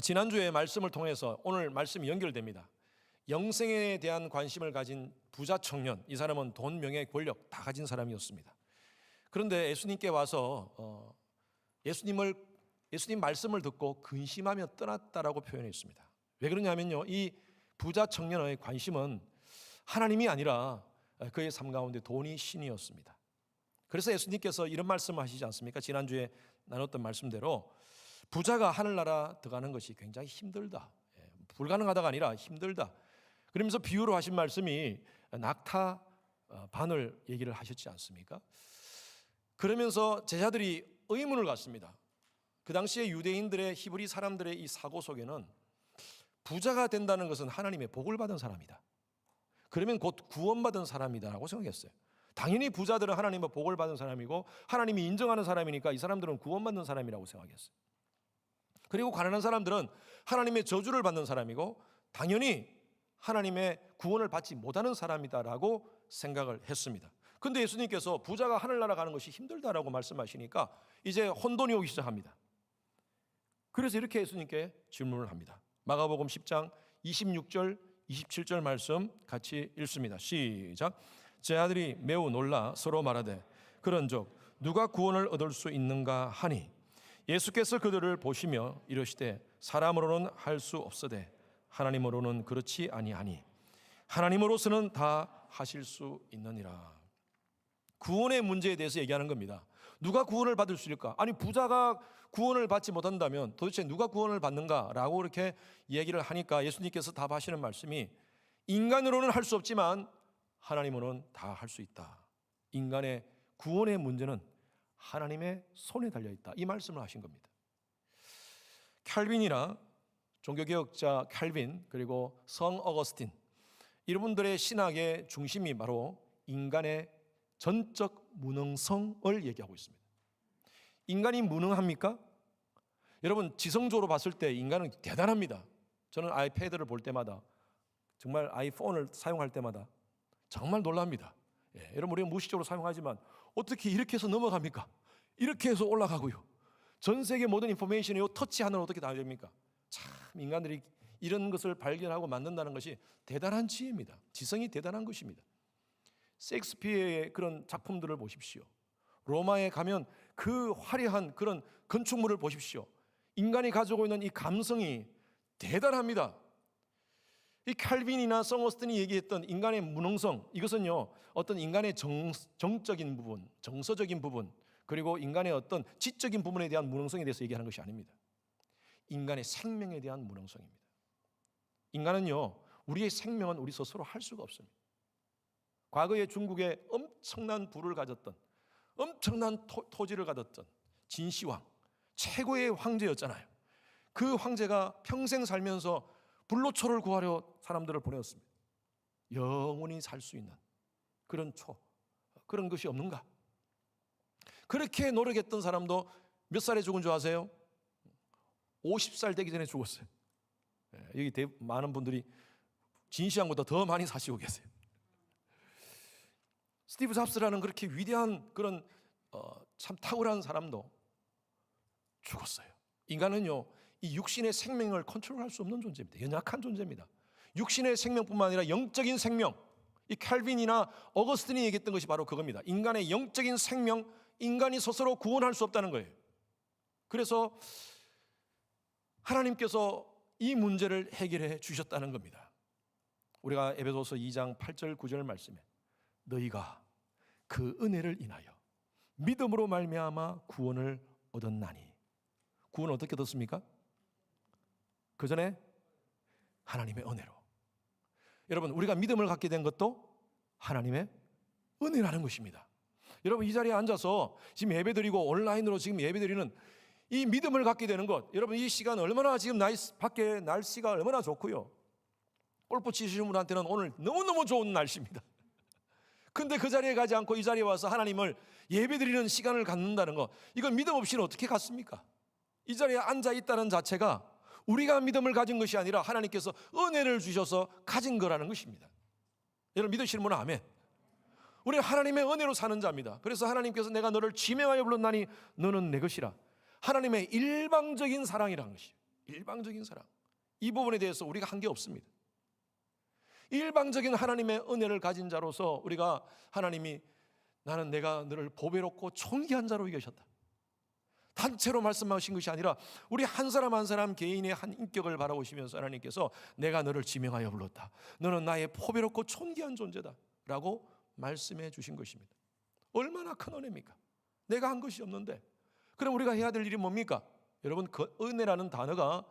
지난주에 말씀을 통해서 오늘 말씀이 연결됩니다. 영생에 대한 관심을 가진 부자 청년, 이 사람은 돈, 명예, 권력 다 가진 사람이었습니다. 그런데 예수님께 와서 예수님 말씀을 듣고 근심하며 떠났다라고 표현했습니다. 왜 그러냐면요, 이 부자 청년의 관심은 하나님이 아니라 그의 삶 가운데 돈이 신이었습니다. 그래서 예수님께서 이런 말씀을 하시지 않습니까? 지난주에 나눴던 말씀대로 부자가 하늘나라 들어가는 것이 굉장히 힘들다, 불가능하다가 아니라 힘들다, 그러면서 비유로 하신 말씀이 낙타 바늘 얘기를 하셨지 않습니까? 그러면서 제자들이 의문을 갖습니다. 그 당시에 유대인들의, 히브리 사람들의 이 사고 속에는 부자가 된다는 것은 하나님의 복을 받은 사람이다, 그러면 곧 구원받은 사람이다라고 생각했어요. 당연히 부자들은 하나님의 복을 받은 사람이고 하나님이 인정하는 사람이니까 이 사람들은 구원받는 사람이라고 생각했어요. 그리고 가난한 사람들은 하나님의 저주를 받는 사람이고 당연히 하나님의 구원을 받지 못하는 사람이다라고 생각을 했습니다. 그런데 예수님께서 부자가 하늘나라 가는 것이 힘들다라고 말씀하시니까 이제 혼돈이 오기 시작합니다. 그래서 이렇게 예수님께 질문을 합니다. 마가복음 10장 26절 27절 말씀 같이 읽습니다. 시작. 제 아들이 매우 놀라 서로 말하되 그런즉 누가 구원을 얻을 수 있는가 하니 예수께서 그들을 보시며 이르시되 사람으로는 할 수 없으되 하나님으로는 그렇지 아니하니 하나님으로서는 다 하실 수 있느니라. 구원의 문제에 대해서 얘기하는 겁니다. 누가 구원을 받을 수 있을까? 아니, 부자가 구원을 받지 못한다면 도대체 누가 구원을 받는가라고 이렇게 얘기를 하니까 예수님께서 답하시는 말씀이 인간으로는 할 수 없지만 하나님으로는 다 할 수 있다. 인간의 구원의 문제는 하나님의 손에 달려있다, 이 말씀을 하신 겁니다. 칼빈이나 종교개혁자 칼빈, 그리고 성 어거스틴, 이분들의 신학의 중심이 바로 인간의 전적 무능성을 얘기하고 있습니다. 인간이 무능합니까? 여러분, 지성적으로 봤을 때 인간은 대단합니다. 저는 아이패드를 볼 때마다, 정말 아이폰을 사용할 때마다 정말 놀랍니다. 여러분, 우리가 무의식적으로 사용하지만 어떻게 이렇게 해서 넘어갑니까? 이렇게 해서 올라가고요. 전 세계 모든 인포메이션이 터치 하나로 어떻게 다 됩니까? 참, 인간들이 이런 것을 발견하고 만든다는 것이 대단한 지혜입니다. 지성이 대단한 것입니다. 셰익스피어의 그런 작품들을 보십시오. 로마에 가면 그 화려한 그런 건축물을 보십시오. 인간이 가지고 있는 이 감성이 대단합니다. 이 칼빈이나 성 어거스틴이 얘기했던 인간의 무능성, 이것은요, 어떤 인간의 정적인 부분, 정서적인 부분, 그리고 인간의 어떤 지적인 부분에 대한 무능성에 대해서 얘기하는 것이 아닙니다. 인간의 생명에 대한 무능성입니다. 인간은요, 우리의 생명은 우리 스스로 할 수가 없습니다. 과거에 중국에 엄청난 부를 가졌던, 엄청난 토지를 가졌던 진시황, 최고의 황제였잖아요. 그 황제가 평생 살면서 불로초를 구하려 사람들을 보내었습니다. 영원히 살 수 있는 그런 그런 것이 없는가? 그렇게 노력했던 사람도 몇 살에 죽은 줄 아세요? 50살 되기 전에 죽었어요. 여기 많은 분들이 진시황보다 더 많이 사시고 계세요. 스티브 잡스라는 그렇게 위대한 그런 참 탁월한 사람도 죽었어요. 인간은요, 이 육신의 생명을 컨트롤할 수 없는 존재입니다. 연약한 존재입니다. 육신의 생명뿐만 아니라 영적인 생명, 이 칼빈이나 어거스틴이 얘기했던 것이 바로 그겁니다. 인간의 영적인 생명, 인간이 스스로 구원할 수 없다는 거예요. 그래서 하나님께서 이 문제를 해결해 주셨다는 겁니다. 우리가 에베소서 2장 8절 9절 말씀에 너희가 그 은혜를 인하여 믿음으로 말미암아 구원을 얻었나니. 구원을 어떻게 얻었습니까? 그 전에 하나님의 은혜로. 여러분, 우리가 믿음을 갖게 된 것도 하나님의 은혜라는 것입니다. 여러분, 이 자리에 앉아서 지금 예배드리고 온라인으로 지금 예배드리는 이 믿음을 갖게 되는 것, 여러분, 이 시간 얼마나 지금 밖에 날씨가 얼마나 좋고요. 골프 치시는 분한테는 오늘 너무너무 좋은 날씨입니다. 근데 그 자리에 가지 않고 이 자리에 와서 하나님을 예배드리는 시간을 갖는다는 것, 이건 믿음 없이는 어떻게 갖습니까? 이 자리에 앉아 있다는 자체가 우리가 믿음을 가진 것이 아니라 하나님께서 은혜를 주셔서 가진 거라는 것입니다. 여러분, 믿으시는 분은 아멘. 우리 하나님의 은혜로 사는 자입니다. 그래서 하나님께서 내가 너를 지명하여 불렀나니 너는 내 것이라. 하나님의 일방적인 사랑이라는 것이에요. 일방적인 사랑. 이 부분에 대해서 우리가 한 게 없습니다. 일방적인 하나님의 은혜를 가진 자로서 우리가 하나님이 나는 내가 너를 보배롭고 존귀한 자로 여기셨다. 단체로 말씀하신 것이 아니라 우리 한 사람 한 사람 개인의 한 인격을 바라보시면서 하나님께서 내가 너를 지명하여 불렀다. 너는 나의 보배롭고 존귀한 존재다 라고 말씀해 주신 것입니다. 얼마나 큰 은혜입니까? 내가 한 것이 없는데. 그럼 우리가 해야 될 일이 뭡니까? 여러분, 그 은혜라는 단어가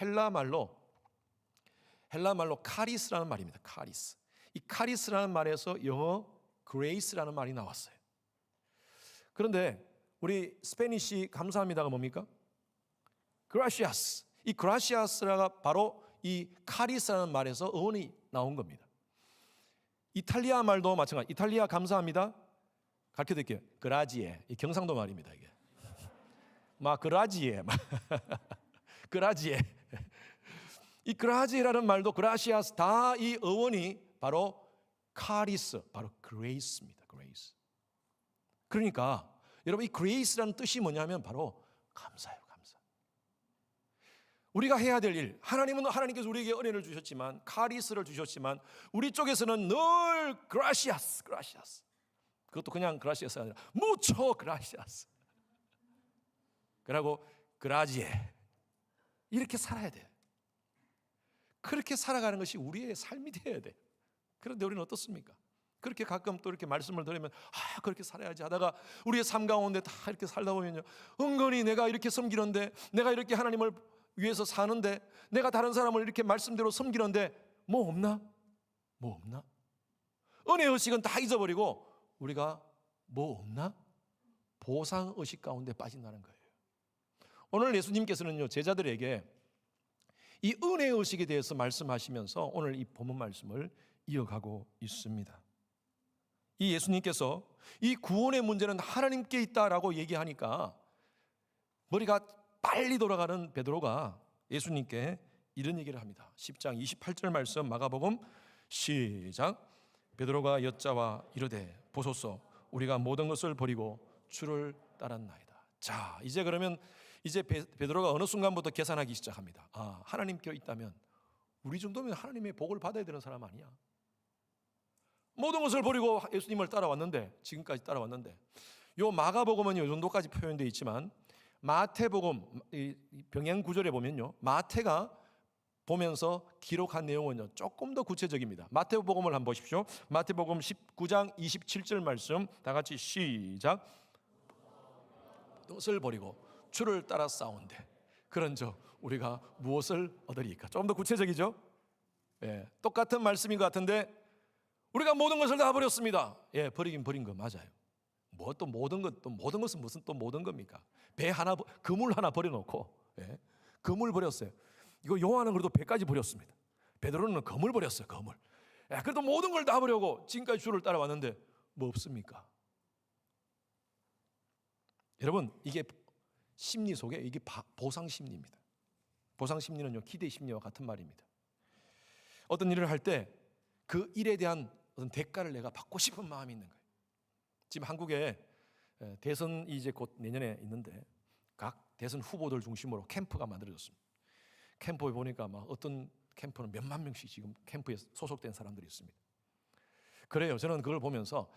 헬라 말로 카리스라는 말입니다. 카리스. 이 카리스라는 말에서 영어 grace라는 말이 나왔어요. 그런데 우리 스페니시 감사합니다가 뭡니까? gracias. 이 gracias가 바로 이 카리스라는 말에서 어원이 나온 겁니다. 이탈리아 말도 마찬가지. 이탈리아 감사합니다. 가르쳐 드릴게요. 그라지에. 이 경상도 말입니다, 이게. 그라지에. 그라지에. 이 그라지에라는 말도 그라시아스 다 이 어원이 바로 카리스, 바로 그레이스입니다. 그레이스. 그러니까 여러분, 이 그레이스라는 뜻이 뭐냐면 바로 감사예요, 감사. 우리가 해야 될 일, 하나님께서 우리에게 은혜를 주셨지만, 카리스를 주셨지만, 우리 쪽에서는 늘 그라시아스. 그것도 그냥 그라시아스가 아니라 무초 그라시아스. 그리고 그라지에. 이렇게 살아야 돼요. 그렇게 살아가는 것이 우리의 삶이 되어야 돼. 그런데 우리는 어떻습니까? 그렇게 가끔 또 이렇게 말씀을 들으면 그렇게 살아야지 하다가 우리의 삶 가운데 다 이렇게 살다 보면요, 은근히 내가 이렇게 섬기는데, 내가 이렇게 하나님을 위해서 사는데, 내가 다른 사람을 이렇게 말씀대로 섬기는데 뭐 없나? 은혜의식은 다 잊어버리고 우리가 뭐 없나? 보상의식 가운데 빠진다는 거예요. 오늘 예수님께서는요, 제자들에게 이 은혜의식에 대해서 말씀하시면서 오늘 이 본문 말씀을 이어가고 있습니다. 이 예수님께서 이 구원의 문제는 하나님께 있다라고 얘기하니까 머리가 빨리 돌아가는 베드로가 예수님께 이런 얘기를 합니다. 10장 28절 말씀 마가복음 시작. 베드로가 여짜와 이르되 보소서 우리가 모든 것을 버리고 주를 따랐나이다. 자, 이제 그러면 이제 베드로가 어느 순간부터 계산하기 시작합니다. 하나님께 있다면 우리 정도면 하나님의 복을 받아야 되는 사람 아니야? 모든 것을 버리고 예수님을 따라왔는데, 지금까지 따라왔는데, 요 마가복음은 요 정도까지 표현되어 있지만 마태복음 이 병행 구절에 보면요, 마태가 보면서 기록한 내용은요 조금 더 구체적입니다. 마태복음을 한번 보십시오. 마태복음 19장 27절 말씀 다 같이 시작. 무엇을 버리고 주를 따라 싸운데 그런즉 우리가 무엇을 얻으리까? 조금 더 구체적이죠? 똑같은 말씀인 것 같은데 우리가 모든 것을 다 버렸습니다. 버리긴 버린 거 맞아요. 뭐 또 모든 것은 무슨 또 모든 겁니까? 그물 하나 버려놓고 그물 버렸어요. 이거 요한은 그래도 배까지 버렸습니다. 베드로는 그물 버렸어요. 그물. 그래도 모든 걸 다 버리고 지금까지 주를 따라왔는데 뭐 없습니까? 여러분, 이게 심리 속에 이게 보상 심리입니다. 보상 심리는요 기대 심리와 같은 말입니다. 어떤 일을 할 때 그 일에 대한 어떤 대가를 내가 받고 싶은 마음이 있는 거예요. 지금 한국에 대선이 이제 곧 내년에 있는데 각 대선 후보들 중심으로 캠프가 만들어졌습니다. 캠프에 보니까 막 어떤 캠프는 몇만 명씩 지금 캠프에 소속된 사람들이 있습니다. 그래요. 저는 그걸 보면서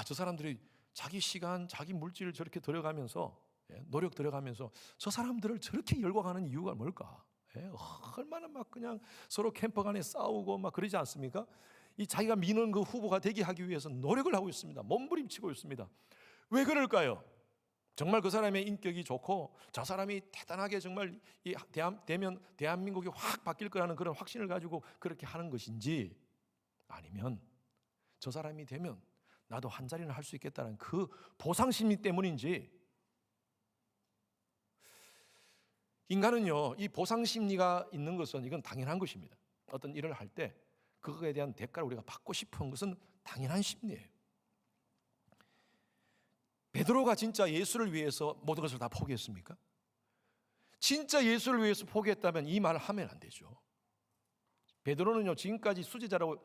저 사람들이 자기 시간, 자기 물질을 저렇게 들여가면서 노력 들여가면서 저 사람들을 저렇게 열광하는 이유가 뭘까? 얼마나 막 그냥 서로 캠프 간에 싸우고 막 그러지 않습니까? 이 자기가 미는 그 후보가 되게 하기 위해서 노력을 하고 있습니다. 몸부림치고 있습니다. 왜 그럴까요? 정말 그 사람의 인격이 좋고 저 사람이 대단하게 정말 되면 대한민국이 확 바뀔 거라는 그런 확신을 가지고 그렇게 하는 것인지, 아니면 저 사람이 되면 나도 한 자리는 할 수 있겠다는 그 보상심리 때문인지. 인간은요 이 보상심리가 있는 것은 이건 당연한 것입니다. 어떤 일을 할 때 그거에 대한 대가를 우리가 받고 싶은 것은 당연한 심리예요. 베드로가 진짜 예수를 위해서 모든 것을 다 포기했습니까? 진짜 예수를 위해서 포기했다면 이 말을 하면 안 되죠. 베드로는요 지금까지 수제자라고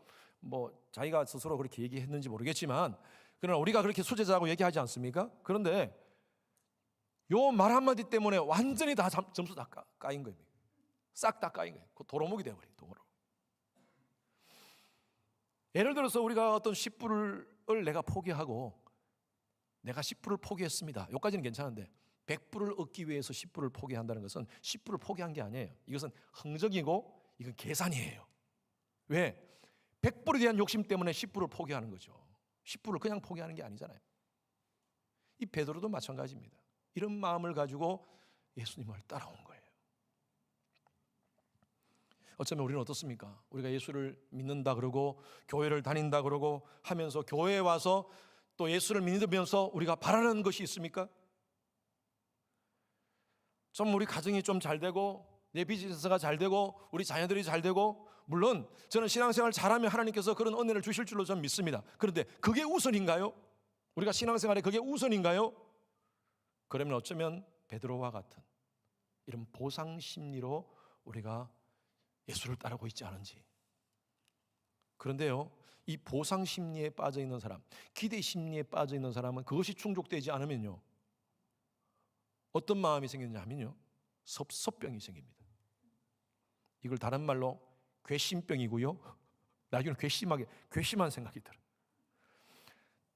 자기가 스스로 그렇게 얘기했는지 모르겠지만, 그러나 우리가 그렇게 수제자라고 얘기하지 않습니까? 그런데 요 말 한마디 때문에 완전히 다 점수 다 까인 거예요. 싹 다 까인 거예요. 그 도루묵이 되어버린 도루. 예를 들어서 우리가 어떤 10불을 내가 포기하고 내가 10불을 포기했습니다. 여기까지는 괜찮은데 100불을 얻기 위해서 10불을 포기한다는 것은 10불을 포기한 게 아니에요. 이것은 흥정이고 이건 계산이에요. 왜? 100불에 대한 욕심 때문에 10불을 포기하는 거죠. 10불을 그냥 포기하는 게 아니잖아요. 이 베드로도 마찬가지입니다. 이런 마음을 가지고 예수님을 따라온 거예요. 어쩌면 우리는 어떻습니까? 우리가 예수를 믿는다 그러고 교회를 다닌다 그러고 하면서 교회에 와서 또 예수를 믿으면서 우리가 바라는 것이 있습니까? 좀 우리 가정이 좀 잘 되고 내 비즈니스가 잘 되고 우리 자녀들이 잘 되고, 물론 저는 신앙생활 잘하면 하나님께서 그런 은혜를 주실 줄로 저는 믿습니다. 그런데 그게 우선인가요? 우리가 신앙생활에 그게 우선인가요? 그러면 어쩌면 베드로와 같은 이런 보상 심리로 우리가 예수를 따르고 있지 않은지. 그런데요, 이 보상 심리에 빠져 있는 사람, 기대 심리에 빠져 있는 사람은 그것이 충족되지 않으면요, 어떤 마음이 생기느냐면요, 섭섭병이 생깁니다. 이걸 다른 말로 괘씸병이고요, 나중에는 괘씸한 생각이 들어요.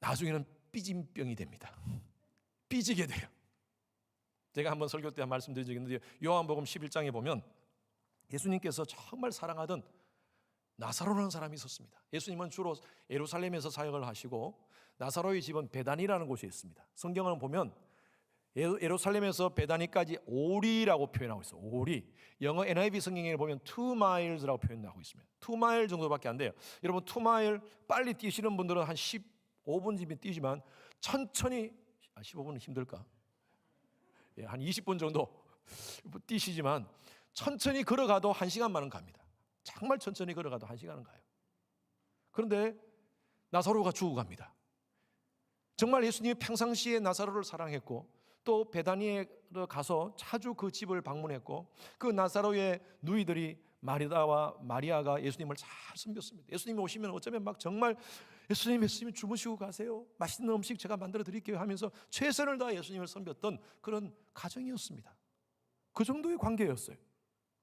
나중에는 삐짐병이 됩니다. 삐지게 돼요. 제가 한번 설교 때 말씀드린 적이 있는데, 요한복음 11장에 보면 예수님께서 정말 사랑하던 나사로라는 사람이 있었습니다. 예수님은 주로 예루살렘에서 사역을 하시고 나사로의 집은 베다니라는 곳에 있습니다. 성경을 보면 예루살렘에서 베다니까지 오리라고 표현하고 있어요. 오리. 영어 NIV 성경에 보면 2 miles라고 표현하고 있습니다. 2 mile 정도밖에 안 돼요. 여러분 2 mile 빨리 뛰시는 분들은 한 15분쯤 뛰지만 천천히 15분은 힘들까? 한 20분 정도 뛰시지만 천천히 걸어가도 1시간만은 갑니다. 정말 천천히 걸어가도 1시간은 가요. 그런데 나사로가 죽어갑니다. 정말 예수님이 평상시에 나사로를 사랑했고 또 베다니에 가서 자주 그 집을 방문했고 그 나사로의 누이들이 마리다와 마리아가 예수님을 잘 섬겼습니다. 예수님이 오시면 어쩌면 막 정말 예수님 주무시고 가세요, 맛있는 음식 제가 만들어 드릴게요 하면서 최선을 다해 예수님을 섬겼던 그런 가정이었습니다. 그 정도의 관계였어요.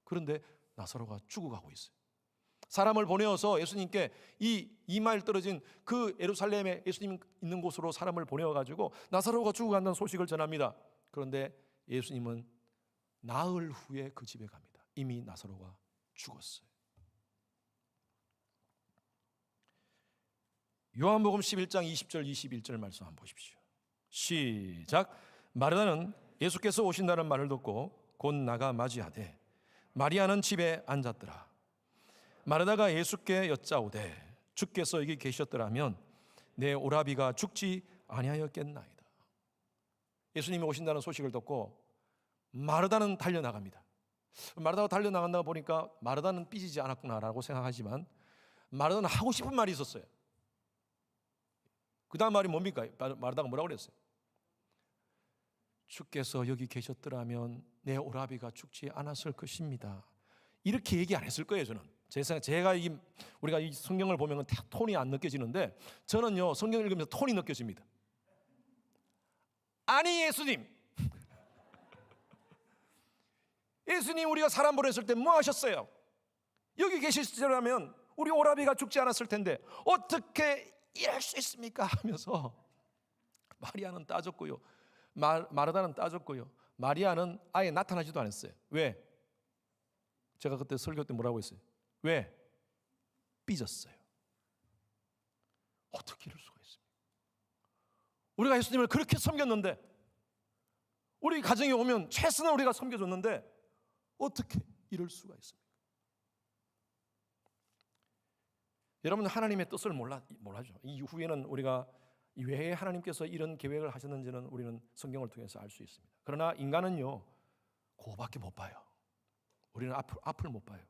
그런데 나사로가 죽어가고 있어요. 사람을 보내어서 예수님께 이 2마일 떨어진 그 예루살렘에 예수님 있는 곳으로 사람을 보내어가지고 나사로가 죽어간다는 소식을 전합니다. 그런데 예수님은 나흘 후에 그 집에 갑니다. 이미 나사로가 죽었어요. 요한복음 11장 20절 21절 말씀 한번 보십시오. 시작. 마르다는 예수께서 오신다는 말을 듣고 곧 나가 맞이하되 마리아는 집에 앉았더라. 마르다가 예수께 여짜오되 주께서 여기 계셨더라면 내 오라비가 죽지 아니하였겠나이다. 예수님이 오신다는 소식을 듣고 마르다는 달려나갑니다. 마르다가 달려나간다고 보니까 마르다는 삐지지 않았구나라고 생각하지만 마르다는 하고 싶은 말이 있었어요. 그 다음 말이 뭡니까? 마르다가 뭐라고 그랬어요? 주께서 여기 계셨더라면 내 오라비가 죽지 않았을 것입니다. 이렇게 얘기 안 했을 거예요. 저는 제가 우리가 이 성경을 보면 톤이 안 느껴지는데 저는요 성경을 읽으면서 톤이 느껴집니다. 아니 예수님 우리가 사람 보냈을 때 뭐 하셨어요? 여기 계시더라면 우리 오라비가 죽지 않았을 텐데 어떻게 이럴 수 있습니까? 하면서 마리아는 따졌고요, 마르다는 따졌고요, 마리아는 아예 나타나지도 않았어요. 왜? 제가 그때 설교 때 뭐라고 했어요? 왜? 삐졌어요. 어떻게 이럴 수가 있습니까? 우리가 예수님을 그렇게 섬겼는데, 우리 가정에 오면 최선을 우리가 섬겨줬는데 어떻게 이럴 수가 있습니까? 여러분 하나님의 뜻을 몰라죠. 이후에는 우리가 왜 하나님께서 이런 계획을 하셨는지는 우리는 성경을 통해서 알 수 있습니다. 그러나 인간은요 그거밖에 못 봐요. 우리는 앞을 못 봐요.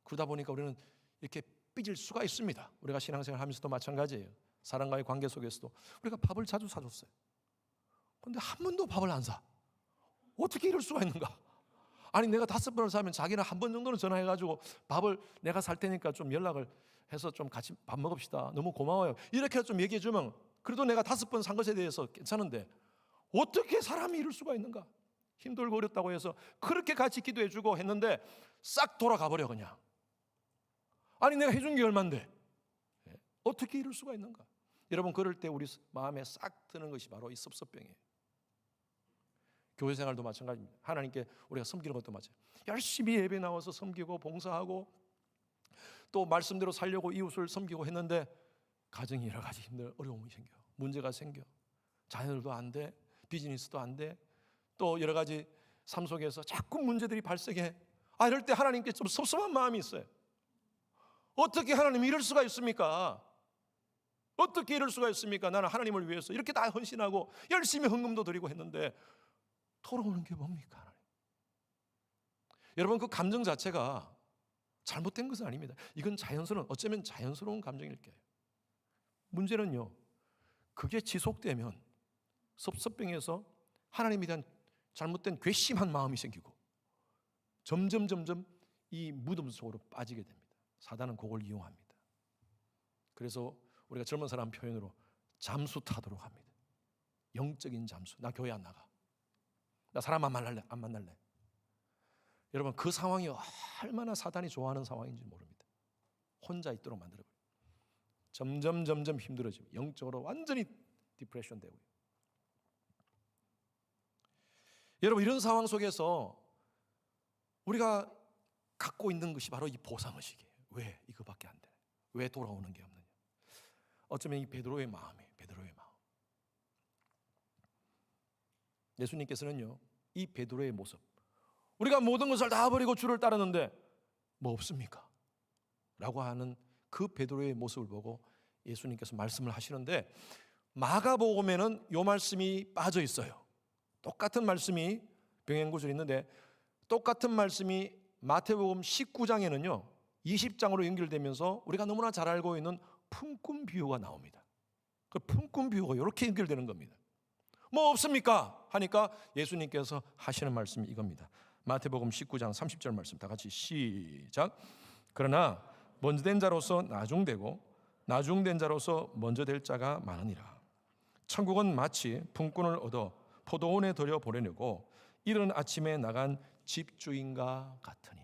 그러다 보니까 우리는 이렇게 삐질 수가 있습니다. 우리가 신앙생활 하면서도 마찬가지예요. 사람과의 관계 속에서도 우리가 밥을 자주 사줬어요. 그런데 한 번도 밥을 안 사. 어떻게 이럴 수가 있는가? 아니 내가 5번을 사면 자기는 한 번 정도는 전화해가지고 밥을 내가 살 테니까 좀 연락을 해서 좀 같이 밥 먹읍시다. 너무 고마워요. 이렇게 좀 얘기해주면 그래도 내가 5번 산 것에 대해서 괜찮은데 어떻게 사람이 이럴 수가 있는가? 힘들고 어렵다고 해서 그렇게 같이 기도해주고 했는데 싹 돌아가 버려 그냥. 아니 내가 해준 게 얼만데 어떻게 이럴 수가 있는가? 여러분 그럴 때 우리 마음에 싹 드는 것이 바로 이 섭섭병이에요. 교회 생활도 마찬가지입니다. 하나님께 우리가 섬기는 것도 마찬가지예요. 열심히 예배 나와서 섬기고 봉사하고 또 말씀대로 살려고 이웃을 섬기고 했는데 가정이 여러 가지 힘든 어려움이 생겨. 문제가 생겨. 자녀들도 안 돼. 비즈니스도 안 돼. 또 여러 가지 삶 속에서 자꾸 문제들이 발생해. 이럴 때 하나님께 좀 섭섭한 마음이 있어요. 어떻게 하나님이 이럴 수가 있습니까? 어떻게 이럴 수가 있습니까? 나는 하나님을 위해서 이렇게 다 헌신하고 열심히 헌금도 드리고 했는데 돌아오는 게 뭡니까? 하나님. 여러분 그 감정 자체가 잘못된 것은 아닙니다. 이건 어쩌면 자연스러운 감정일 거예요. 문제는요, 그게 지속되면 섭섭병에서 하나님에 대한 잘못된 괘씸한 마음이 생기고 점점 이 무덤 속으로 빠지게 됩니다. 사단은 그걸 이용합니다. 그래서 우리가 젊은 사람 표현으로 잠수 타도록 합니다. 영적인 잠수. 나 교회 안 나가. 나 사람 안 만날래. 여러분 그 상황이 얼마나 사단이 좋아하는 상황인지 모릅니다. 혼자 있도록 만들어버려요. 점점 힘들어지고 영적으로 완전히 디프레션 되고요. 여러분 이런 상황 속에서 우리가 갖고 있는 것이 바로 이 보상의식이에요. 왜 이거밖에 안 되나? 왜 돌아오는 게 없느냐? 어쩌면 이 베드로의 마음이에요. 베드로의 마음. 예수님께서는요, 이 베드로의 모습, 우리가 모든 것을 다 버리고 주를 따르는데 뭐 없습니까? 라고 하는 그 베드로의 모습을 보고 예수님께서 말씀을 하시는데 마가복음에는 이 말씀이 빠져 있어요. 똑같은 말씀이 병행구절이 있는데 똑같은 말씀이 마태복음 19장에는요 20장으로 연결되면서 우리가 너무나 잘 알고 있는 품꾼 비유가 나옵니다. 그 품꾼 비유가 이렇게 연결되는 겁니다. 뭐 없습니까? 하니까 예수님께서 하시는 말씀이 이겁니다. 마태복음 19장 30절 말씀 다 같이 시작. 그러나 먼저 된 자로서 나중되고 나중된 자로서 먼저 될 자가 많으니라. 천국은 마치 품꾼을 얻어 포도원에 들여 보내려고 이른 아침에 나간 집주인과 같으니.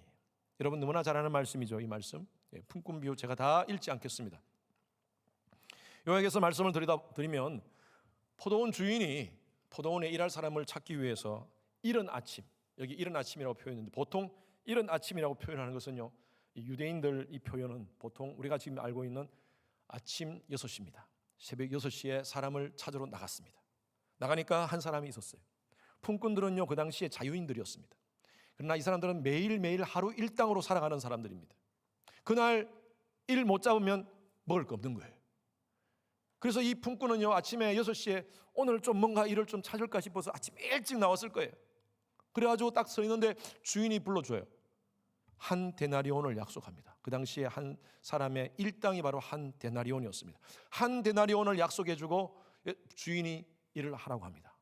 여러분 너무나 잘 아는 말씀이죠. 이 말씀 품꾼 비유 제가 다 읽지 않겠습니다. 요약해서 말씀을 드리면 포도원 주인이 포도원에 일할 사람을 찾기 위해서 이른 아침, 여기 이른 아침이라고 표현했는데 보통 이른 아침이라고 표현하는 것은요 유대인들 이 표현은 보통 우리가 지금 알고 있는 아침 6시입니다. 새벽 6시에 사람을 찾으러 나갔습니다. 나가니까 한 사람이 있었어요. 품꾼들은요 그 당시에 자유인들이었습니다. 그러나 이 사람들은 매일매일 하루 일당으로 살아가는 사람들입니다. 그날 일 못 잡으면 먹을 거 없는 거예요. 그래서 이 품꾼은요 아침에 6시에 오늘 좀 뭔가 일을 좀 찾을까 싶어서 아침 일찍 나왔을 거예요. 그래가지고 딱 서 있는데 주인이 불러줘요. 한 데나리온을 약속합니다. 그 당시에 한 사람의 일당이 바로 한 데나리온이었습니다. 한 데나리온을 약속해주고 주인이 일을 하라고 합니다.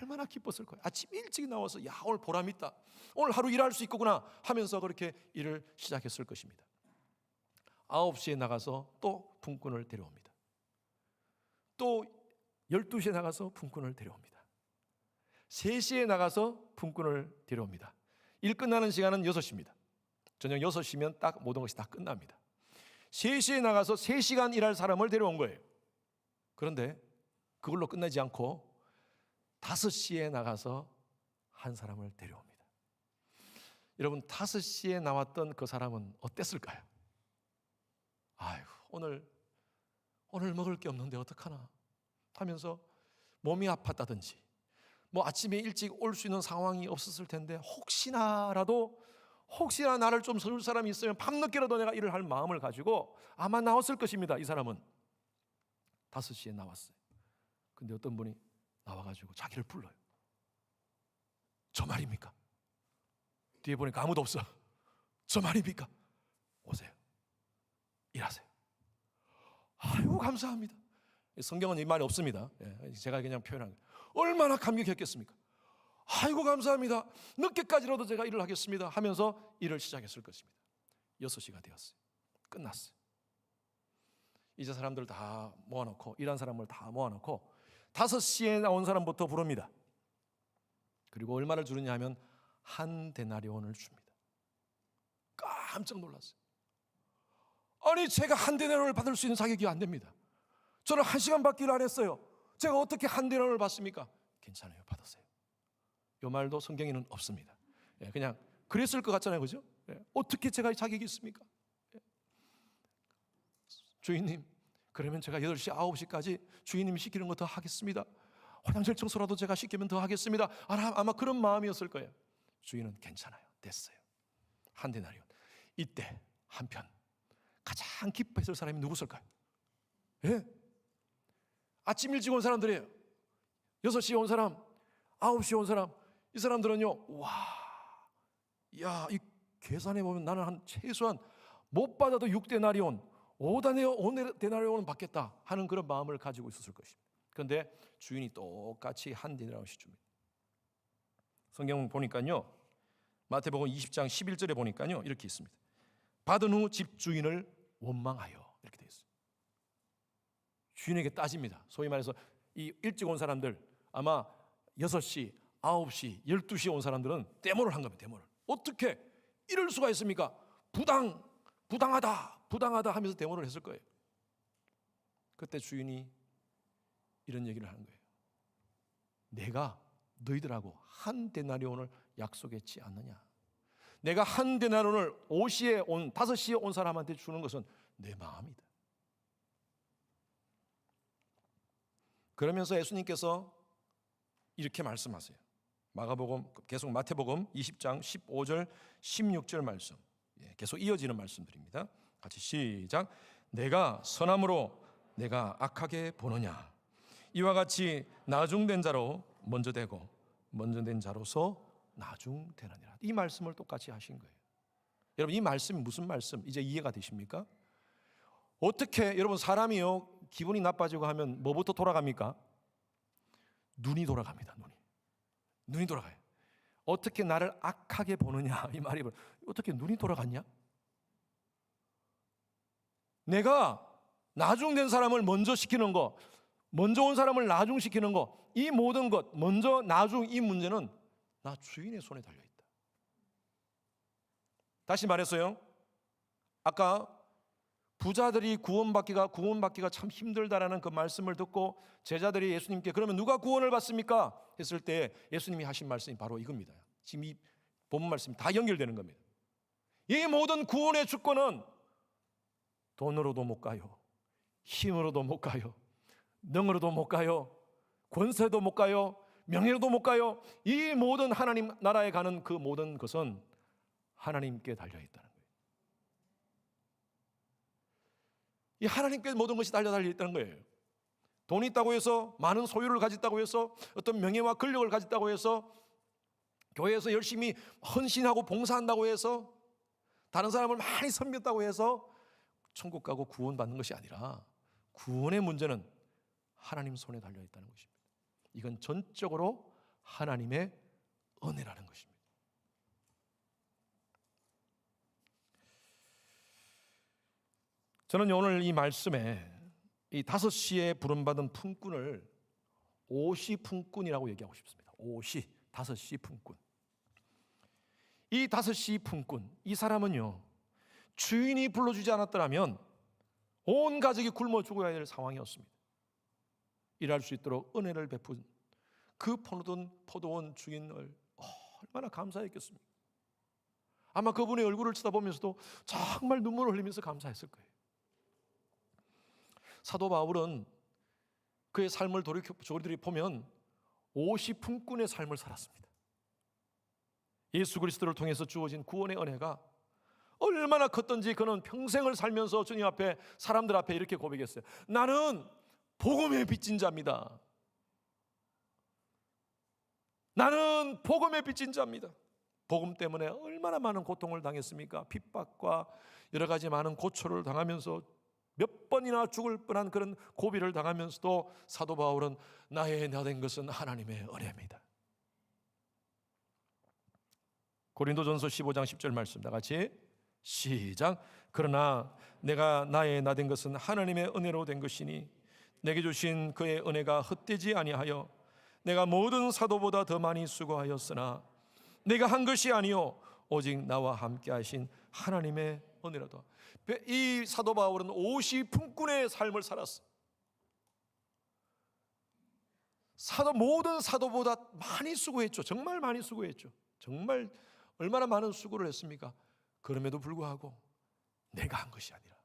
얼마나 기뻤을 거예요. 아침 일찍 나와서 야 오늘 보람 있다, 오늘 하루 일할 수 있구나 하면서 그렇게 일을 시작했을 것입니다. 9시에 나가서 또 품꾼을 데려옵니다. 또 12시에 나가서 품꾼을 데려옵니다. 3시에 나가서 품꾼을 데려옵니다. 일 끝나는 시간은 6시입니다. 저녁 6시면 딱 모든 것이 다 끝납니다. 3시에 나가서 3시간 일할 사람을 데려온 거예요. 그런데 그걸로 끝나지 않고 5시에 나가서 한 사람을 데려옵니다. 여러분 5시에 나왔던 그 사람은 어땠을까요? 아이고 오늘 먹을 게 없는데 어떡하나 하면서 몸이 아팠다든지 뭐 아침에 일찍 올 수 있는 상황이 없었을 텐데 혹시나 나를 좀 서줄 사람이 있으면 밤늦게라도 내가 일을 할 마음을 가지고 아마 나왔을 것입니다. 이 사람은 5시에 나왔어요. 근데 어떤 분이 나와가지고 자기를 불러요. 저 말입니까? 뒤에 보니까 아무도 없어. 저 말입니까? 오세요. 일하세요. 아이고 감사합니다. 성경은 이 말이 없습니다. 제가 그냥 표현한 거예요. 얼마나 감격했겠습니까? 아이고 감사합니다. 늦게까지라도 제가 일을 하겠습니다 하면서 일을 시작했을 것입니다. 6시가 되었어요. 끝났어요. 이제 사람들 다 모아놓고 일한 사람을 다 모아놓고 5시에 나온 사람부터 부릅니다. 그리고 얼마를 주느냐 하면 한 데나리온을 줍니다. 깜짝 놀랐어요. 아니, 제가 한 데나리온을 받을 수 있는 자격이 안 됩니다. 저는 1시간밖에 일 안 했어요. 제가 어떻게 한 데나리온을 받습니까? 괜찮아요, 받으세요. 이 말도 성경에는 없습니다. 그냥 그랬을 것 같잖아요, 그죠? 어떻게 제가 자격이 있습니까? 주인님, 그러면 제가 8시, 9시까지 주인님이 시키는 거 더 하겠습니다. 화장실 청소라도 제가 시키면 더 하겠습니다. 아마 그런 마음이었을 거예요. 주인은 괜찮아요, 됐어요. 한 데나리온. 이때 한편 가장 기뻐했을 사람이 누구였을까요? 예? 아침 일찍 온 사람들이에요. 6시에 온 사람, 9시에 온 사람. 이 사람들은요, 이 계산해 보면 나는 한 최소한 못 받아도 6데나리온, 5데나리온은 받겠다 하는 그런 마음을 가지고 있었을 것입니다. 그런데 주인이 똑같이 한 데나리온씩 줍니다. 성경 보니까요, 마태복음 20장 11절에 보니까요, 이렇게 있습니다. 받은 후 집주인을 원망하여, 이렇게 되어 있어요. 주인에게 따집니다. 소위 말해서 이 일찍 온 사람들, 아마 6시, 9시, 12시에 온 사람들은 데모를 한 겁니다. 데모를. 어떻게 이럴 수가 있습니까? 부당하다 하면서 데모를 했을 거예요. 그때 주인이 이런 얘기를 하는 거예요. 내가 너희들하고 한 데나리온을 약속했지 않느냐? 내가 한 데나리온을 5시에 온 사람한테 주는 것은 내 마음이다. 그러면서 예수님께서 이렇게 말씀하세요. 계속 마태복음 20장 15절 16절 말씀, 계속 이어지는 말씀들입니다. 같이 시작. 내가 선함으로 내가 악하게 보느냐? 이와 같이 나중된 자로 먼저 되고 먼저 된 자로서 나중되느니라. 이 말씀을 똑같이 하신 거예요. 여러분, 이 말씀이 무슨 말씀? 이제 이해가 되십니까? 어떻게 여러분, 사람이요 기분이 나빠지고 하면 뭐부터 돌아갑니까? 눈이 돌아갑니다. 눈이 돌아가요. 어떻게 나를 악하게 보느냐, 이 말이 어떻게 눈이 돌아갔냐? 내가 나중된 사람을 먼저 시키는 거, 먼저 온 사람을 나중시키는 거, 이 모든 것, 먼저 나중, 이 문제는 나 주인의 손에 달려있다. 다시 말했어요. 아까 부자들이 구원받기가 참 힘들다라는 그 말씀을 듣고 제자들이 예수님께 그러면 누가 구원을 받습니까? 했을 때 예수님이 하신 말씀이 바로 이겁니다. 지금 이 본문 말씀이 다 연결되는 겁니다. 이 모든 구원의 주권은 돈으로도 못 가요, 힘으로도 못 가요, 능으로도 못 가요, 권세도 못 가요, 명예로도 못 가요. 이 모든 하나님 나라에 가는 그 모든 것은 하나님께 달려있다는 거예요. 이 하나님께 모든 것이 달려있다는 거예요. 돈이 있다고 해서, 많은 소유를 가졌다고 해서, 어떤 명예와 권력을 가졌다고 해서, 교회에서 열심히 헌신하고 봉사한다고 해서, 다른 사람을 많이 섬겼다고 해서 천국 가고 구원받는 것이 아니라, 구원의 문제는 하나님 손에 달려있다는 것입니다. 이건 전적으로 하나님의 은혜라는 것입니다. 저는 오늘 이 말씀에 이 5시에 부름받은 품꾼을 오시 품꾼이라고 얘기하고 싶습니다. 5시 품꾼. 이 5시 품꾼, 이 사람은요, 주인이 불러주지 않았더라면 온 가족이 굶어 죽어야 될 상황이었습니다. 일할 수 있도록 은혜를 베푼 그 포도원 주인을 얼마나 감사했겠습니까? 아마 그분의 얼굴을 쳐다보면서도 정말 눈물을 흘리면서 감사했을 거예요. 사도 바울은 그의 삶을 저희들이 보면 50 품꾼의 삶을 살았습니다. 예수 그리스도를 통해서 주어진 구원의 은혜가 얼마나 컸던지 그는 평생을 살면서 주님 앞에, 사람들 앞에 이렇게 고백했어요. 나는 복음에 빚진 자입니다. 나는 복음에 빚진 자입니다. 복음 때문에 얼마나 많은 고통을 당했습니까? 핍박과 여러 가지 많은 고초를 당하면서 몇 번이나 죽을 뻔한 그런 고비를 당하면서도 사도 바울은 나의 나된 것은 하나님의 은혜입니다. 고린도전서 15장 10절 말씀 다 같이 시작. 그러나 내가 나의 나된 것은 하나님의 은혜로 된 것이니 내게 주신 그의 은혜가 헛되지 아니하여 내가 모든 사도보다 더 많이 수고하였으나 내가 한 것이 아니요 오직 나와 함께 하신 하나님의 은혜로다. 이 사도 바울은 50품꾼의 삶을 살았어. 모든 사도보다 많이 수고했죠. 정말 많이 수고했죠. 정말 얼마나 많은 수고를 했습니까? 그럼에도 불구하고 내가 한 것이 아니라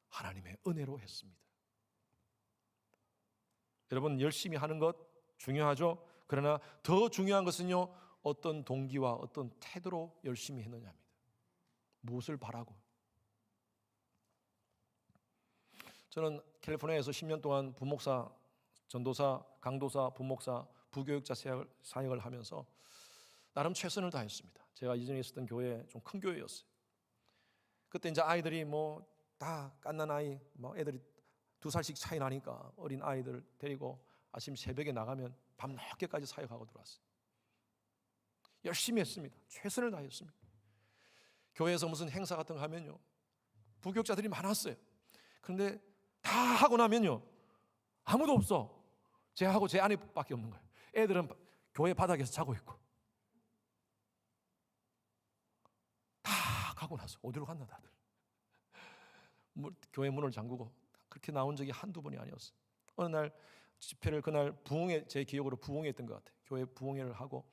하나님의 은혜로 했습니다. 여러분, 열심히 하는 것 중요하죠. 그러나 더 중요한 것은요, 어떤 동기와 어떤 태도로 열심히 했느냐입니다. 무엇을 바라고. 저는 캘리포니아에서 10년 동안 부목사, 전도사, 강도사, 부목사, 부교육자 사역을 하면서 나름 최선을 다했습니다. 제가 이전에 있었던 교회 좀 큰 교회였어요. 그때 이제 아이들이 뭐 다 갓난 아이, 뭐 애들이 2살씩 차이 나니까 어린 아이들 데리고 아침 새벽에 나가면 밤 늦게까지 사역하고 들어왔어요. 열심히 했습니다. 최선을 다했습니다. 교회에서 무슨 행사 같은 거 하면요, 부교육자들이 많았어요. 그런데 다 하고 나면요, 아무도 없어. 제하고 제 아내밖에 없는 거예요. 애들은 교회 바닥에서 자고 있고. 다 가고 나서 어디로 갔나 다들. 교회 문을 잠그고 그렇게 나온 적이 한두 번이 아니었어요. 어느 날 집회를, 그날 부흥회, 제 기억으로 부흥회였던 것 같아요. 교회 부흥회를 하고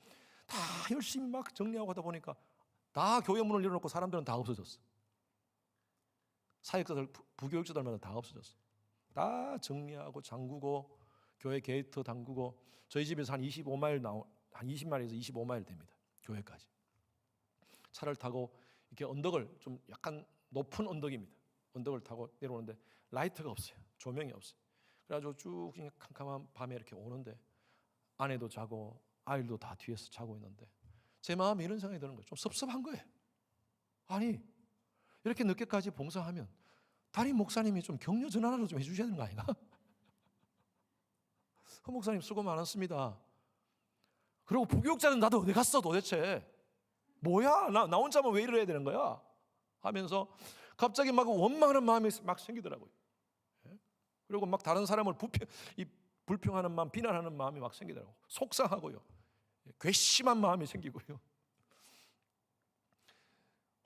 다 열심히 막 정리하고 하다 보니까 다 교회 문을 열어놓고 사람들은 다 없어졌어. 사역자들, 부교육자들마다 다 없어졌어. 다 정리하고 잠그고 교회 게이트 잠그고. 저희 집에서 한 25마일 한 20마일에서 25마일 됩니다. 교회까지. 차를 타고 이렇게 언덕을, 좀 약간 높은 언덕입니다. 언덕을 타고 내려오는데 라이트가 없어요. 조명이 없어요. 그래가지고 쭉 캄캄한 밤에 이렇게 오는데 아내도 자고 아이들도 다 뒤에서 자고 있는데 제 마음에 이런 생각이 드는 거예요. 좀 섭섭한 거예요. 아니, 이렇게 늦게까지 봉사하면 담임 목사님이 좀 격려 전화라도 좀 해주셔야 되는 거 아닌가? 허 목사님 수고 많았습니다. 그리고 부교육자는 나도 어디 갔어 도대체? 뭐야? 나 혼자만 왜 이래야 되는 거야? 하면서 갑자기 막 원망하는 마음이 막 생기더라고요. 그리고 막 다른 사람을 불평하는 마음, 비난하는 마음이 막 생기더라고요. 속상하고요. 괘씸한 마음이 생기고요.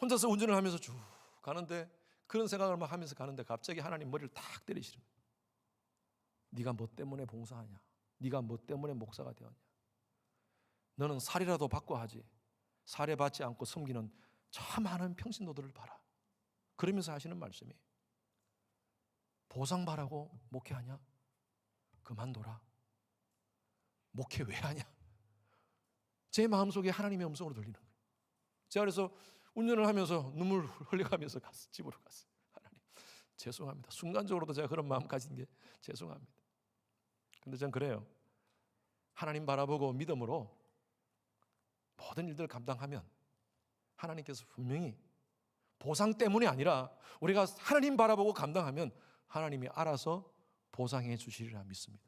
혼자서 운전을 하면서 쭉 가는데 그런 생각을 막 하면서 가는데 갑자기 하나님 머리를 탁 때리시는 거예요. 네가 뭐 때문에 봉사하냐? 네가 뭐 때문에 목사가 되었냐? 너는 살이라도 받고 하지. 살해받지 않고 섬기는 저 많은 평신도들을 봐라. 그러면서 하시는 말씀이, 보상 바라고 목회하냐? 그만둬라. 목회 왜 하냐? 제 마음속에 하나님의 음성으로 들리는 거예요. 제가 그래서 운전을 하면서 눈물 흘려가면서 집으로 갔어요. 하나님 죄송합니다. 순간적으로도 제가 그런 마음 가진 게 죄송합니다. 근데 전 그래요. 하나님 바라보고 믿음으로 모든 일들을 감당하면 하나님께서 분명히 보상 때문이 아니라 우리가 하나님 바라보고 감당하면 하나님이 알아서 보상해 주시리라 믿습니다.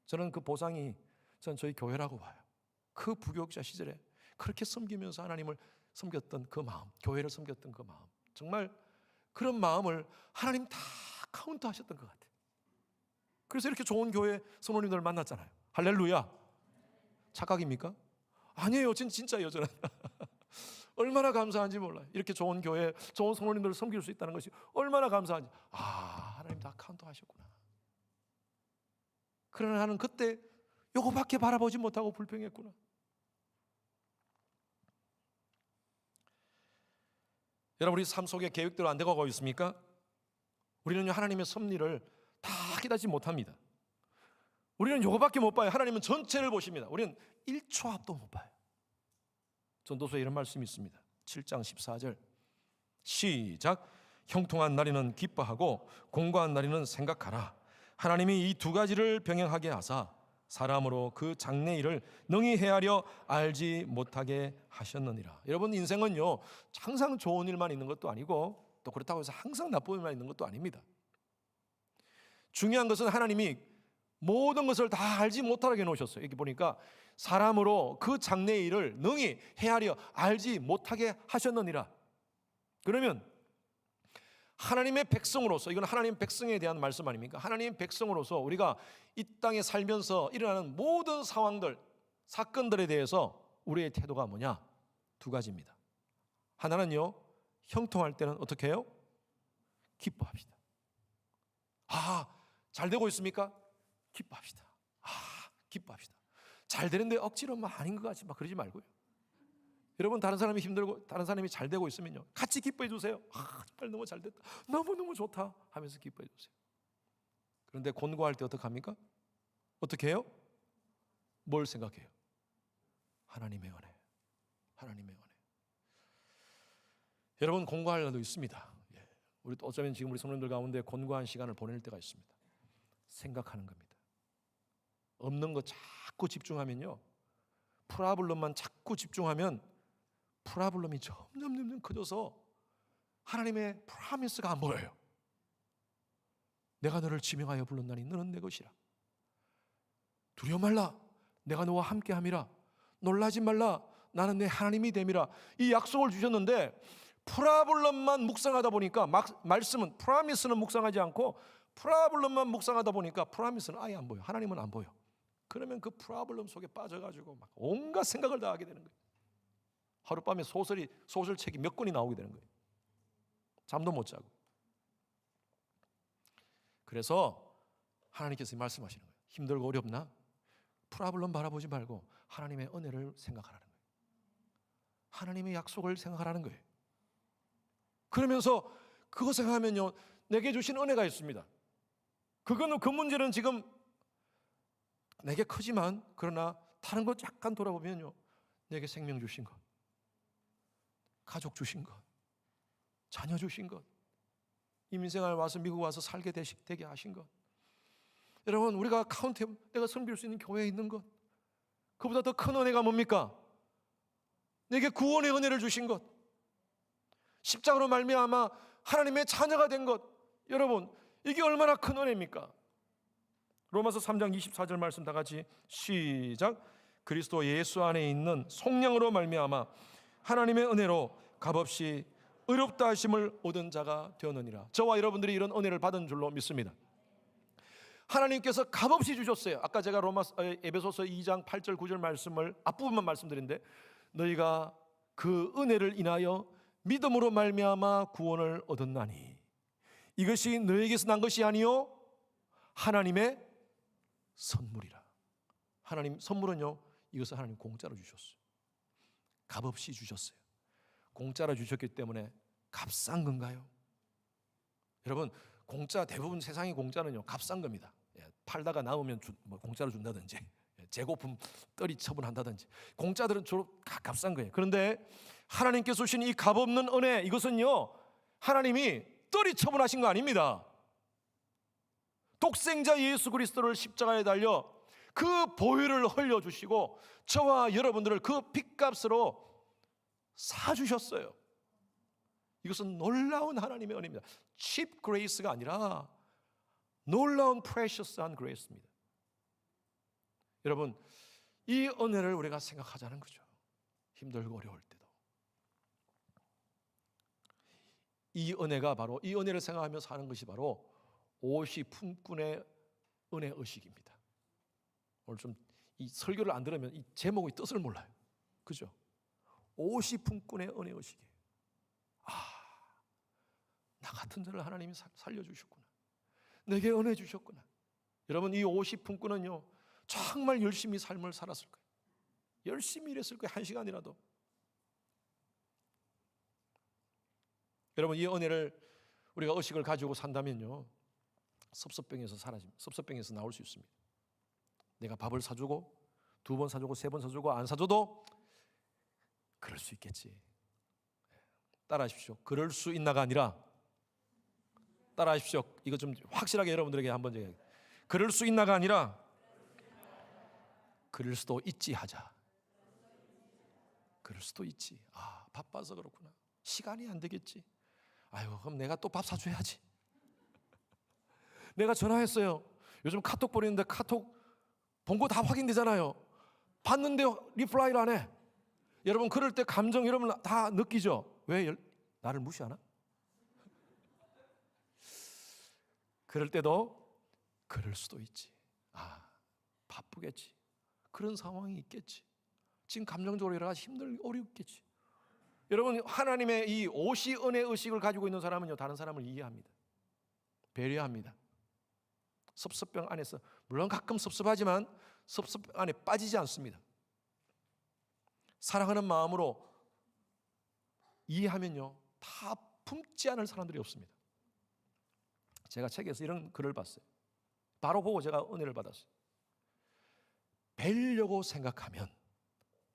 저는 그 보상이 저희 교회라고 봐요. 그 부교육자 시절에 그렇게 섬기면서 하나님을 섬겼던 그 마음, 교회를 섬겼던 그 마음, 정말 그런 마음을 하나님 다 카운트하셨던 것 같아요. 그래서 이렇게 좋은 교회 선원님들 만났잖아요. 할렐루야. 착각입니까? 아니에요. 진짜예요. 저는 얼마나 감사한지 몰라요. 이렇게 좋은 교회, 좋은 선원님들을 섬길 수 있다는 것이 얼마나 감사한지. 하나님 다 카운트하셨구나. 그러나 나는 그때 요거밖에 바라보지 못하고 불평했구나. 여러분, 우리 삶 속에 계획대로 안 되고 가고 있습니까? 우리는 하나님의 섭리를 다 깨닫지 못합니다. 우리는 요거밖에 못 봐요. 하나님은 전체를 보십니다. 우리는 1초 앞도 못 봐요. 전도서에 이런 말씀이 있습니다. 7장 14절 시작. 형통한 날에는 기뻐하고 공고한 날에는 생각하라. 하나님이 이 두 가지를 병행하게 하사 사람으로 그 장래 일을 능히 헤아려 알지 못하게 하셨느니라. 여러분, 인생은요 항상 좋은 일만 있는 것도 아니고 또 그렇다고 해서 항상 나쁜 일만 있는 것도 아닙니다. 중요한 것은 하나님이 모든 것을 다 알지 못하게 해놓으셨어요. 여기 보니까 사람으로 그 장래 일을 능히 헤아려 알지 못하게 하셨느니라. 그러면 하나님의 백성으로서, 이건 하나님 백성에 대한 말씀 아닙니까? 하나님의 백성으로서 우리가 이 땅에 살면서 일어나는 모든 상황들, 사건들에 대해서 우리의 태도가 뭐냐? 두 가지입니다. 하나는요, 형통할 때는 어떻게 해요? 기뻐합시다. 잘 되고 있습니까? 기뻐합시다. 기뻐합시다. 잘 되는데 억지로 아닌 것 같지 막 그러지 말고요. 여러분, 다른 사람이 힘들고 다른 사람이 잘 되고 있으면요, 같이 기뻐해 주세요. 정말 너무 잘 됐다, 너무너무 좋다 하면서 기뻐해 주세요. 그런데 곤고할 때 어떡합니까? 어떻게 해요? 뭘 생각해요? 하나님의 은혜, 하나님의 은혜. 여러분, 곤고할 날도 있습니다. 우리 또 어쩌면 지금 우리 성도님들 가운데 곤고한 시간을 보낼 때가 있습니다. 생각하는 겁니다. 없는 거 자꾸 집중하면요, 프라블럼만 자꾸 집중하면 프라블럼이 점점 커져서 하나님의 프라미스가 안 보여요. 내가 너를 지명하여 불렀나니 너는 내 것이라. 두려워 말라, 내가 너와 함께함이라. 놀라지 말라, 나는 내 하나님이 됨이라. 이 약속을 주셨는데 프라블럼만 묵상하다 보니까 말씀은, 프라미스는 묵상하지 않고 프라블럼만 묵상하다 보니까 프라미스는 아예 안 보여. 하나님은 안 보여. 그러면 그 프라블럼 속에 빠져가지고 막 온갖 생각을 다 하게 되는 거예요. 하룻밤에 소설책이 몇 권이 나오게 되는 거예요. 잠도 못 자고. 그래서 하나님께서 말씀하시는 거예요. 힘들고 어렵나? 프라블럼 바라보지 말고 하나님의 은혜를 생각하라는 거예요. 하나님의 약속을 생각하라는 거예요. 그러면서 그거 생각하면요, 내게 주신 은혜가 있습니다. 그거는, 그 문제는 지금 내게 크지만, 그러나 다른 것 약간 돌아보면요, 내게 생명 주신 것, 가족 주신 것, 자녀 주신 것, 이민생활 와서 미국 와서 살게 되게 하신 것, 여러분, 우리가 내가 섬길 수 있는 교회에 있는 것, 그보다 더 큰 은혜가 뭡니까? 내게 구원의 은혜를 주신 것, 십자가로 말미암아 하나님의 자녀가 된 것, 여러분, 이게 얼마나 큰 은혜입니까? 로마서 3장 24절 말씀 다 같이 시작. 그리스도 예수 안에 있는 속량으로 말미암아 하나님의 은혜로 값없이 의롭다 하심을 얻은 자가 되었느니라. 저와 여러분들이 이런 은혜를 받은 줄로 믿습니다. 하나님께서 값없이 주셨어요. 아까 제가 에베소서 2장 8절 9절 말씀을 앞부분만 말씀드린데, 너희가 그 은혜를 인하여 믿음으로 말미암아 구원을 얻었나니 이것이 너희에게서 난 것이 아니요 하나님의 선물이라. 하나님 선물은요, 이것을 하나님 공짜로 주셨어요. 값없이 주셨어요. 공짜로 주셨기 때문에 값싼 건가요? 여러분, 대부분 세상의 공짜는요, 값싼 겁니다. 팔다가 남으면 공짜로 준다든지, 재고품 떨이 처분한다든지, 공짜들은 주로 값싼 거예요. 그런데 하나님께서 주신 이 값없는 은혜, 이것은요, 하나님이 떨이 처분하신 거 아닙니다. 독생자 예수 그리스도를 십자가에 달려 그 보혈을 흘려주시고 저와 여러분들을 그 핏값으로 사주셨어요. 이것은 놀라운 하나님의 은혜입니다. cheap grace가 아니라 놀라운 precious한 grace입니다. 여러분, 이 은혜를 우리가 생각하자는 거죠. 힘들고 어려울 때도. 이 은혜를 생각하며 사는 것이 바로 옷이 품꾼의 은혜 의식입니다. 오늘 좀 이 설교를 안 들으면 이 제목의 뜻을 몰라요. 그죠? 옷이 품꾼의 은혜 의식이에요. 나 같은 자를 하나님이 살려주셨구나. 내게 은혜 주셨구나. 여러분, 이 옷이 품꾼은요, 정말 열심히 삶을 살았을 거예요. 열심히 일했을 거예요. 한 시간이라도. 여러분, 이 은혜를 우리가 의식을 가지고 산다면요, 섭섭병에서 나올 수 있습니다. 내가 밥을 사주고 2번 사주고 3번 사주고 안 사줘도 그럴 수 있겠지. 따라하십시오. 그럴 수 있나가 아니라, 따라하십시오. 이거 좀 확실하게 여러분들에게 한번 얘기해요. 그럴 수 있나가 아니라 그럴 수도 있지 하자. 그럴 수도 있지. 바빠서 그렇구나. 시간이 안 되겠지. 그럼 내가 또 밥 사줘야지. 내가 전화했어요. 요즘 카톡 보내는데 카톡 본 거 다 확인되잖아요. 봤는데 리플라이를 안 해. 여러분, 그럴 때 감정 여러분 다 느끼죠? 왜 나를 무시하나? 그럴 때도 그럴 수도 있지. 바쁘겠지. 그런 상황이 있겠지. 지금 감정적으로 여러 가지 어렵겠지. 여러분, 하나님의 이 오시 은혜 의식을 가지고 있는 사람은요, 다른 사람을 이해합니다. 배려합니다. 섭섭병 안에서, 물론 가끔 섭섭하지만 섭섭병 안에 빠지지 않습니다. 사랑하는 마음으로 이해하면요, 다 품지 않을 사람들이 없습니다. 제가 책에서 이런 글을 봤어요. 바로 보고 제가 은혜를 받았어요. 뵈려고 생각하면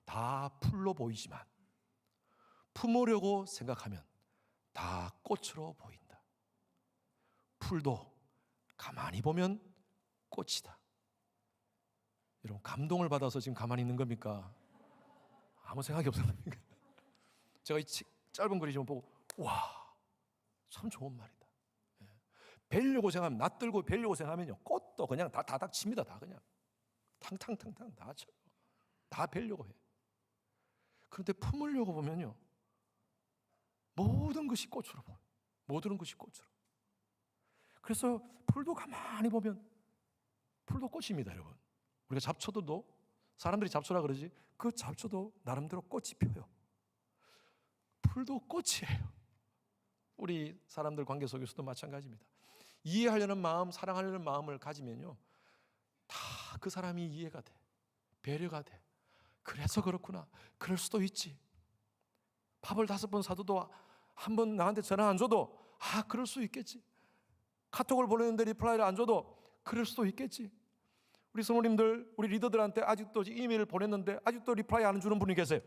다 풀로 보이지만 품으려고 생각하면 다 꽃으로 보인다. 풀도 가만히 보면 꽃이다. 여러분, 감동을 받아서 지금 가만히 있는 겁니까? 아무 생각이 없었습니까? 제가 이 짧은 글이 좀 보고 와, 참 좋은 말이다. 뵈려고 생각하면, 낯들고 뵈려고 생각하면요, 꽃도 그냥 다 닥칩니다. 다 그냥 탕탕탕탕 다 쳐요. 다 뵈려고 해. 그런데 품으려고 보면요, 모든 것이 꽃으로 보여. 모든 것이 꽃으로. 그래서 풀도 가만히 보면 풀도 꽃입니다, 여러분. 우리가 잡초도, 사람들이 잡초라 그러지, 그 잡초도 나름대로 꽃이 펴요. 풀도 꽃이에요. 우리 사람들 관계 속에서도 마찬가지입니다. 이해하려는 마음, 사랑하려는 마음을 가지면요, 다 그 사람이 이해가 돼. 배려가 돼. 그래서 그렇구나. 그럴 수도 있지. 밥을 5번 사줘도 한 번 나한테 전화 안 줘도 그럴 수 있겠지. 카톡을 보내는데 리플라이를 안 줘도 그럴 수도 있겠지. 우리 성도님들, 우리 리더들한테 아직도 이메일을 보냈는데 아직도 리플라이 안 주는 분이 계세요.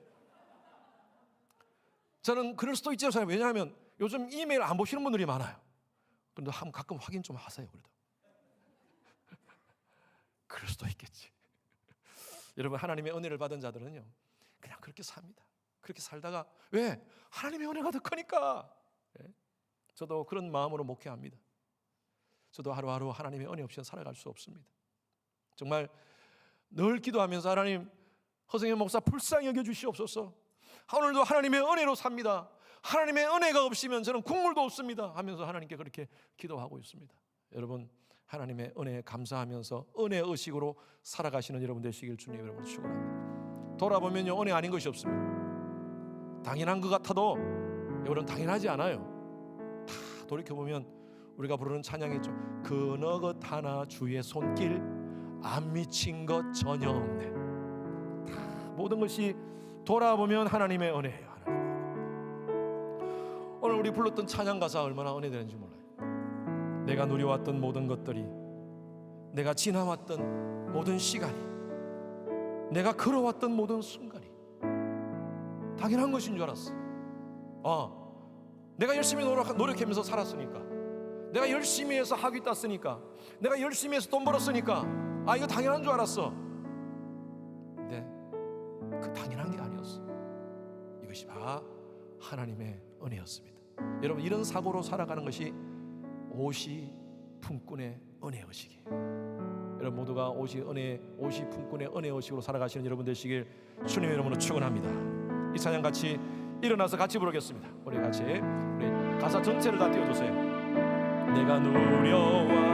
저는 그럴 수도 있죠. 왜냐하면 요즘 이메일 안 보시는 분들이 많아요. 그런데 가끔 확인 좀 하세요. 그래도 그럴 수도 있겠지. 여러분, 하나님의 은혜를 받은 자들은요, 그냥 그렇게 삽니다. 그렇게 살다가, 왜? 하나님의 은혜가 더 크니까. 저도 그런 마음으로 목회합니다. 저도 하루하루 하나님의 은혜 없이는 살아갈 수 없습니다. 정말 늘 기도하면서, 하나님, 허성현 목사 불쌍히 여겨주시옵소서. 오늘도 하나님의 은혜로 삽니다. 하나님의 은혜가 없으면 저는 국물도 없습니다 하면서 하나님께 그렇게 기도하고 있습니다. 여러분, 하나님의 은혜에 감사하면서 은혜 의식으로 살아가시는 여러분 되시길 주님 여러분 축원합니다. 돌아보면요, 은혜 아닌 것이 없습니다. 당연한 것 같아도 여러분, 당연하지 않아요. 다 돌이켜보면 우리가 부르는 찬양이 있죠. 그너 것 하나 주의 손길 안 미친 것 전혀 없네. 다 모든 것이 돌아보면 하나님의 은혜예요. 오늘 우리 불렀던 찬양 가사 얼마나 은혜되는지 몰라요. 내가 누려왔던 모든 것들이, 내가 지나왔던 모든 시간이, 내가 걸어왔던 모든 순간이 당연한 것인 줄 알았어. 내가 열심히 노력하면서 살았으니까, 내가 열심히 해서 학위 땄으니까, 내가 열심히 해서 돈 벌었으니까 이거 당연한 줄 알았어. 근데 그 당연한 게 아니었어. 이것이 하나님의 은혜였습니다. 여러분, 이런 사고로 살아가는 것이 오시 품꾼의 은혜 의식이에요. 여러분 모두가 오시 품꾼의 은혜 의식으로 살아가시는 여러분 되시길 주님의 이름으로 축원합니다. 이 찬양 같이 일어나서 같이 부르겠습니다. 우리 같이 우리 가사 전체를 다 띄워주세요. 내가 누려와